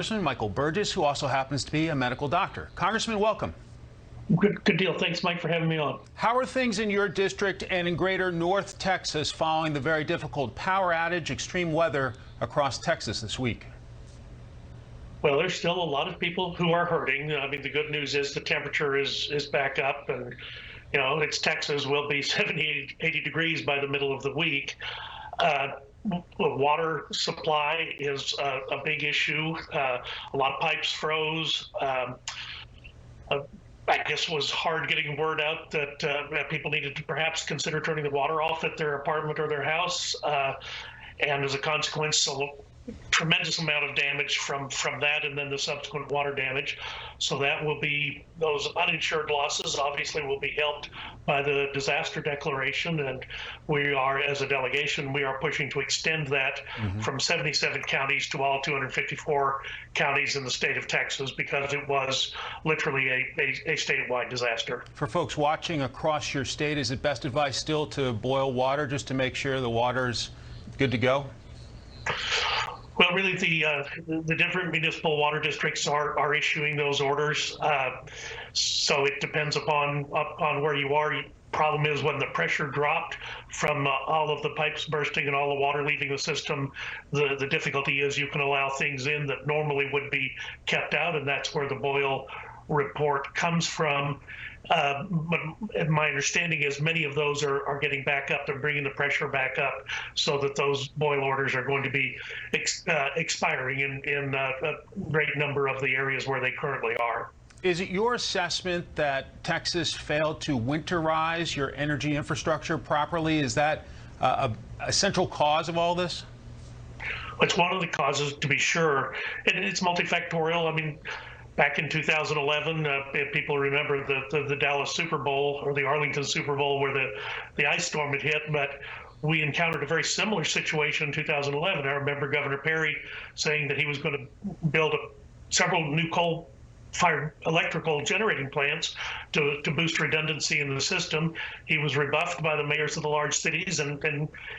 Congressman Michael Burgess, who also happens to be a medical doctor. Congressman, welcome. Good deal. Thanks, Mike, for having me on. How are things in your district and in greater North Texas following the very difficult power outage, extreme weather across Texas this week? Well, there's still a lot of people who are hurting. I mean, the good news is the temperature is back up, and it's Texas. Will be 70, 80 degrees by the middle of the week. The water supply is a big issue. A lot of pipes froze. I guess it was hard getting word out that people needed to perhaps consider turning the water off at their apartment or their house. And as a consequence, a tremendous amount of damage from that, and then the subsequent water damage. So that will be, those uninsured losses obviously will be helped by the disaster declaration, and we are, as a delegation, we are pushing to extend that from 77 counties to all 254 counties in the state of Texas, because it was literally a statewide disaster. For folks watching across your state, is it best advice still to boil water just to make sure the water's good to go? Well, really, the different municipal water districts are issuing those orders. So it depends upon where you are. Problem is, when the pressure dropped from all of the pipes bursting and all the water leaving the system, the difficulty is you can allow things in that normally would be kept out, and that's where the boil report comes from. But my understanding is many of those are getting back up. They're bringing the pressure back up so that those boil orders are going to be expiring in a great number of the areas where they currently are. Is it your assessment that Texas failed to winterize your energy infrastructure properly? Is that a central cause of all this? It's one of the causes, to be sure, and it's multifactorial. I mean, back in 2011, people remember the Dallas Super Bowl, or the Arlington Super Bowl, where the ice storm had hit, but we encountered a very similar situation in 2011. I remember Governor Perry saying that he was going to build several new coal-fired electrical generating plants to boost redundancy in the system. He was rebuffed by the mayors of the large cities, and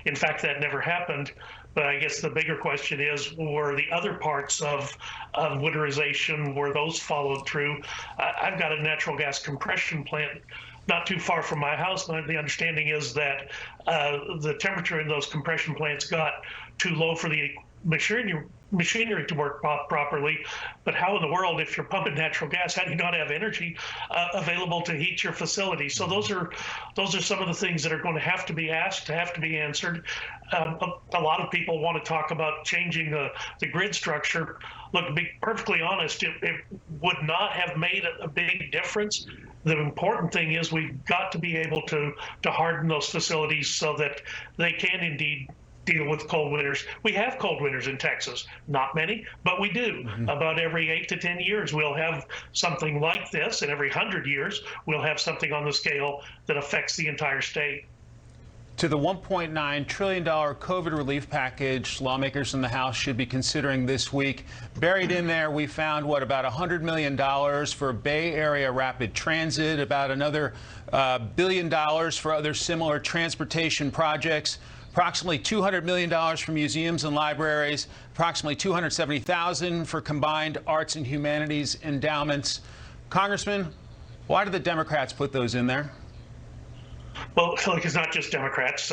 in fact, that never happened. But I guess the bigger question is, were the other parts of winterization, were those followed through? I've got a natural gas compression plant not too far from my house. The understanding is that the temperature in those compression plants got too low for the machinery to work properly. But how in the world, if you're pumping natural gas, how do you not have energy available to heat your facility? So those are some of the things that are going to have to be asked, to have to be answered. A lot of people want to talk about changing the grid structure. Look, to be perfectly honest, it would not have made a big difference. The important thing is we've got to be able to harden those facilities so that they can indeed deal with cold winters. We have cold winters in Texas, not many, but we do. About every 8 to 10 years, we'll have something like this, and every 100 years, we'll have something on the scale that affects the entire state. To the $1.9 trillion COVID relief package lawmakers in the House should be considering this week. Buried in there, we found, about $100 million for Bay Area rapid transit, about another $1 billion for other similar transportation projects, approximately $200 million for museums and libraries, approximately $270,000 for combined arts and humanities endowments. Congressman, why did the Democrats put those in there? Well, look, it's not just Democrats.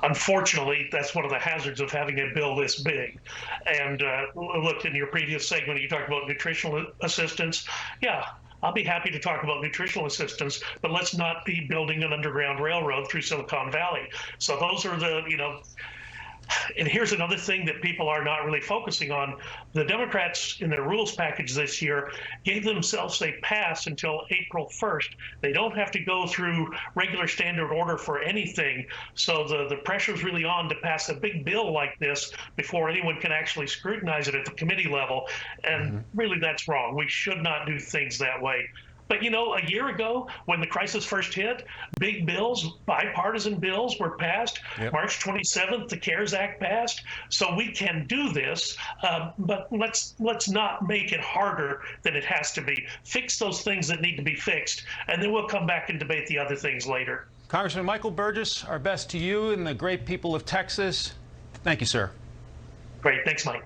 Unfortunately, that's one of the hazards of having a bill this big. And look, in your previous segment, you talked about nutritional assistance. Yeah, I'll be happy to talk about nutritional assistance, but let's not be building an underground railroad through Silicon Valley. So those are and here's another thing that people are not really focusing on. The Democrats, in their rules package this year, gave themselves a pass until April 1st. They don't have to go through regular standard order for anything. So the pressure's really on to pass a big bill like this before anyone can actually scrutinize it at the committee level. And really, that's wrong. We should not do things that way. But, a year ago, when the crisis first hit, big bills, bipartisan bills were passed. Yep. March 27th, the CARES Act passed. So we can do this, but let's not make it harder than it has to be. Fix those things that need to be fixed, and then we'll come back and debate the other things later. Congressman Michael Burgess, our best to you and the great people of Texas. Thank you, sir. Great. Thanks, Mike.